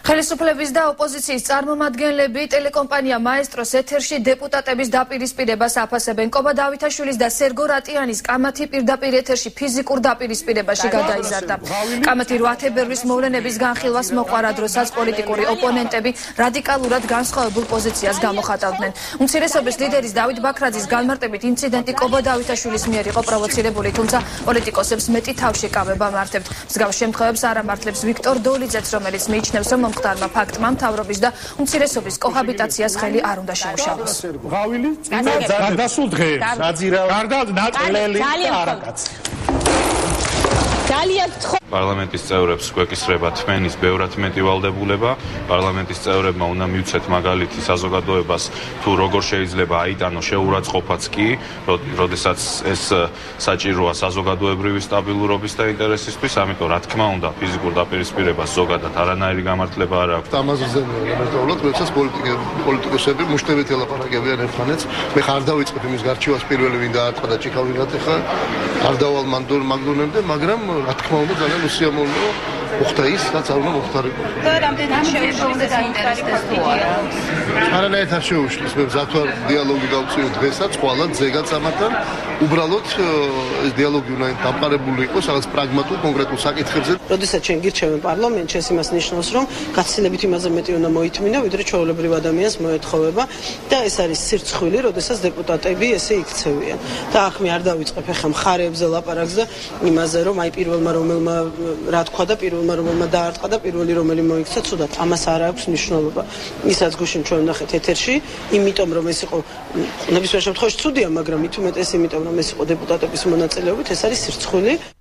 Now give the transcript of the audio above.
ხელისუფლების და ოპოზიციის წარმომადგენლები ტელეკომპანია მაესტროს ეთერში დეპუტატების დაპირისპირებას აფასებენ. კობა დავითაშვილის და სერგო რატიანის კამათი პირდაპირ ეთერში ფიზიკურ დაპირისპირებაში გადაიზარდა. კამათი 8 თებერვლის მოვლენების განხილვას მოყარა, დროსაც პოლიტიკური ოპონენტები რადიკალურად განსხვავებულ პოზიციას გამოხატავდნენ. უმცირესობის ლიდერის დავით ბაქრაძის განმარტებით ინციდენტი კობა დავითაშვილის მიერ იყო პროვოცირებული, თუმცა პოლიტიკოსებს მეტი თავშეკავება მართებთ. მსგავს შემთხვევებს არ ამართლებს ვიქტორ დოლიძეც, რომელიც მიიჩნევს, რომ მომხდარმა ფაქტმა მთავრობის და უმცირესობის კოჰაბიტაციას ხელი არ უნდა შეუშალოს. ღავილი გადასულ დღეს გარდა ნატლელი და არაკაცი. პარლამენტის წევრებს გვეკისრება თმენის ბევრად მეტი ვალდებულება. პარლამენტის წევრებმა უნდა მივცეთ მაგალითი საზოგადოებას თუ როგორ შეიძლება აიტანოს შეურაცხყოფაც კი, როდესაც ეს საჭიროა საზოგადოებრივი სტაბილურობის და ინტერესისთვის, ამიტომ რა თქმა უნდა ფიზიკურ დაპირისპირებას ზოგადად არანაირი გამართლება არ აქვს. ამაზე მერტეულად როდესაც პოლიტიკოსები მუშტებით ელაპარაკებიან ერთმანეთს, მე ხარ დავიწყებ იმის გარჩევას პირველი ვინ დაარტყა და ჭიქავინათ ახლა არ დავალ მაგდონემდე, მაგრამ რა თქმა უნდა ძალიან უსიამოვნოა მოხდა ის, რაც არ უნდა მოხდარიყო. რამდენად შეუშლის დაინტერესდეს თუ არა? არანაირად არ შეუშლის. მე მზათვარ დიალოგი გავწიოთ დღესაც, ყველა ზეგაც ამათთან. უბრალოდ ეს დიალოგი უნდა დამყარებული იყოს რაღაც პრაგმატულ კონკრეტულ საკითხებზე. როდესაც ჩვენ გირჩევენ პარლამენტში, ეს იმას ნიშნავს, რომ გაცილებით იმაზე მეტი უნდა მოითმინა, ვიდრე ჩვეულებრივ ადამიანს მოეთხოვება და ეს არის სირცხვილი, როდესაც დეპუტატები ესე იქცევიან. და ახ მე არ დავიწყებ ახლა მხარეებზე ლაპარაკს და იმაზე, რომ აი პირველმა რომელმა რა თქვა და პირველმა რომელმა დაარტყა და პირველი რომელი მოიქცა, ცუდად. ამას არ აქვს მნიშვნელობა. ისაც გუშინ ჩვენ ვნახეთ ეთერში, იმიტომ რომ ეს იყო ნებისმიერ შემთხვევაში ცუდია, მაგრამ მithumetes იმიტომ რომ ეს იყო დეპუტატების მონაწილეობით, ეს არის სირცხვილი.